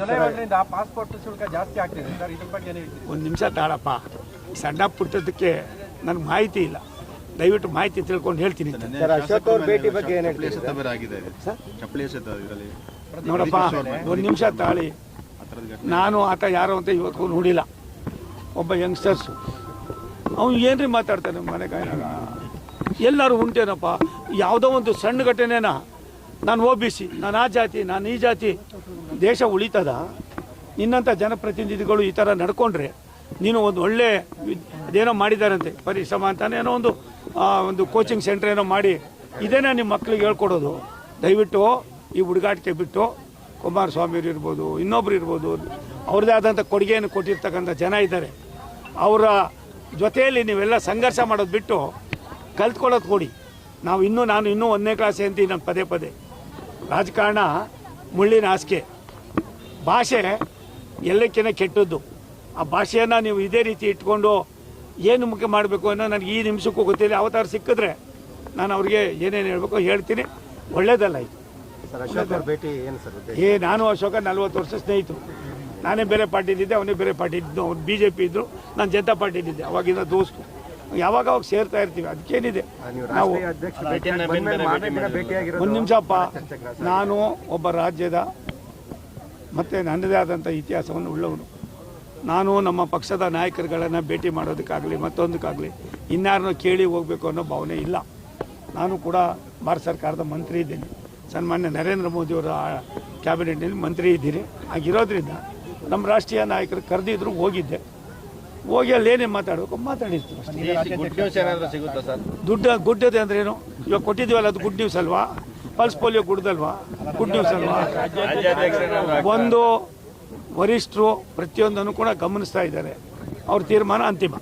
July 1ರಿಂದ passport ಶುಲ್ಕ ಜಾಸ್ತಿ ಆಗ್ತಿದೆ ಸರ್, ಇದ್ರ ಬಗ್ಗೆ ಏನು ಹೇಳ್ತೀರಿ? ಒಂದು ನಿಮಿಷ ತಾಳಪ್ಪ, ಸಣ್ಣ ಪುಟ್ಟದಕ್ಕೆ ನನಗೆ ಮಾಹಿತಿ ಇಲ್ಲ, ದಯವಿಟ್ಟು ಮಾಹಿತಿ ತಿಳ್ಕೊಂಡು ಹೇಳ್ತೀನಿ. ಅಶೋಕ್ ಅವ್ರ ಭೇಟಿ ಬಗ್ಗೆ ಏನು ಹೇಳ್ತೀರಿ? ನೋಡಪ್ಪ, ಒಂದು ನಿಮಿಷ ತಾಳಿ. ನಾನು ಆತ ಯಾರು ಅಂತ ಇವತ್ತು ನೋಡಿಲ್ಲ. ಒಬ್ಬ ಯಂಗ್ಸ್ಟರ್ಸು, ಅವನು ಏನ್ರಿ ಮಾತಾಡ್ತಾನೆ ಮನೆಗಾಯನಾಗ. ಎಲ್ಲರೂ ಉಂಟೇನಪ್ಪ, ಯಾವುದೋ ಒಂದು ಸಣ್ಣ ಘಟನೆನ ನಾನು OBC, ನಾನು ಆ ಜಾತಿ, ನಾನು ಈ ಜಾತಿ, ದೇಶ ಉಳಿತದ? ನಿನ್ನಂಥ ಜನಪ್ರತಿನಿಧಿಗಳು ಈ ಥರ ನಡ್ಕೊಂಡ್ರೆ, ನೀನು ಒಂದು ಒಳ್ಳೆ ಅದೇನೋ ಮಾಡಿದಾರಂತೆ ಪರಿಶ್ರಮ ಅಂತಾನೆ, ಏನೋ ಒಂದು ಕೋಚಿಂಗ್ ಸೆಂಟರ್ ಏನೋ ಮಾಡಿ, ಇದೇನೇ ನಿಮ್ಮ ಮಕ್ಕಳಿಗೆ ಹೇಳ್ಕೊಡೋದು? ದಯವಿಟ್ಟು ಈ ಹುಡುಗಾಟಿಕೆ ಬಿಟ್ಟು, ಕುಮಾರಸ್ವಾಮಿಯವರು ಇರ್ಬೋದು, ಇನ್ನೊಬ್ರು ಇರ್ಬೋದು, ಅವ್ರದ್ದೇ ಆದಂಥ ಕೊಡುಗೆಯನ್ನು ಕೊಟ್ಟಿರ್ತಕ್ಕಂಥ ಜನ ಇದ್ದಾರೆ, ಅವರ ಜೊತೆಯಲ್ಲಿ ನೀವೆಲ್ಲ ಸಂಘರ್ಷ ಮಾಡೋದು ಬಿಟ್ಟು ಕಲ್ತ್ಕೊಳ್ಳೋದು ಕೊಡಿ. ನಾನು ಇನ್ನೂ 1ನೇ ಕ್ಲಾಸ್ ಅಂತೀನಿ ನಾನು ಪದೇ ಪದೇ. ರಾಜಕಾರಣ ಮುಳ್ಳಿನ ಹಾಸಿಗೆ, ಭಾಷೆ ಎಲ್ಲಕ್ಕಿಂತ ಕೆಟ್ಟದ್ದು. ಆ ಭಾಷೆಯನ್ನು ನೀವು ಇದೇ ರೀತಿ ಇಟ್ಕೊಂಡು ಏನು ಮುಖ್ಯ ಮಾಡಬೇಕು ಅನ್ನೋ ನನಗೆ ಈ ನಿಮಿಷಕ್ಕೂ ಗೊತ್ತಿಲ್ಲ. ಅವತಾರ ಸಿಕ್ಕಿದ್ರೆ ನಾನು ಅವ್ರಿಗೆ ಏನೇನು ಹೇಳಬೇಕು ಹೇಳ್ತೀನಿ. ಒಳ್ಳೇದಲ್ಲ ಇದು. ನಾನು ಅಶೋಕ 40 ವರ್ಷ ಸ್ನೇಹಿತರು. ನಾನೇ ಬೇರೆ ಪಾರ್ಟಿಲಿದ್ದೆ, ಅವನೇ ಬೇರೆ ಪಾರ್ಟಿಲಿದ್ದು. ಅವ್ನು BJP ಇದ್ದರು, ನಾನು ಜನತಾ ಪಾರ್ಟಿಲಿದ್ದೆ. ಅವಾಗಿಂದ ದೋಸ್ತು, ಯಾವಾಗ ಸೇರ್ತಾ ಇರ್ತೀವಿ. ಅದಕ್ಕೇನಿದೆ, ನಾವು ಒಂದು ನಿಮಿಷಪ್ಪ, ನಾನು ಒಬ್ಬ ರಾಜ್ಯದ ಮತ್ತು ನನ್ನದೇ ಆದಂಥ ಇತಿಹಾಸವನ್ನು ಉಳ್ಳವನು. ನಾನು ನಮ್ಮ ಪಕ್ಷದ ನಾಯಕರುಗಳನ್ನು ಭೇಟಿ ಮಾಡೋದಕ್ಕಾಗಲಿ ಮತ್ತೊಂದಕ್ಕಾಗಲಿ ಇನ್ಯಾರನ್ನೋ ಕೇಳಿ ಹೋಗಬೇಕು ಅನ್ನೋ ಭಾವನೆ ಇಲ್ಲ. ನಾನು ಕೂಡ ಭಾರತ ಸರ್ಕಾರದ ಮಂತ್ರಿ ಇದ್ದೀನಿ, ಸನ್ಮಾನ್ಯ ನರೇಂದ್ರ ಮೋದಿಯವರ ಕ್ಯಾಬಿನೆಟ್ನಲ್ಲಿ ಮಂತ್ರಿ ಇದ್ದೀನಿ. ಆಗಿರೋದ್ರಿಂದ ನಮ್ಮ ರಾಷ್ಟ್ರೀಯ ನಾಯಕರು ಕರೆದಿದ್ರು, ಹೋಗಿದ್ದೆ. ಹೋಗಿ ಅಲ್ಲಿ ಏನೇನು ಮಾತಾಡಬೇಕು ಮಾತಾಡಿರ್ತೀವಿ. ಗುಡ್ಡದೆ ಅಂದ್ರೆ ಏನು? ಇವಾಗ ಕೊಟ್ಟಿದ್ದೀವಲ್ಲ, ಅದು ಗುಡ್ ನ್ಯೂಸ್ ಅಲ್ವಾ? ಪಲ್ಸ್ ಪೋಲಿಯೋ ಗುಡ್ದಲ್ವಾ? ಗುಡ್ ನ್ಯೂಸ್ ಅಲ್ವಾ? ಒಂದು ವರಿಷ್ಠರು ಪ್ರತಿಯೊಂದನ್ನು ಕೂಡ ಗಮನಿಸ್ತಾ ಇದ್ದಾರೆ. ಅವ್ರ ತೀರ್ಮಾನ ಅಂತಿಮ.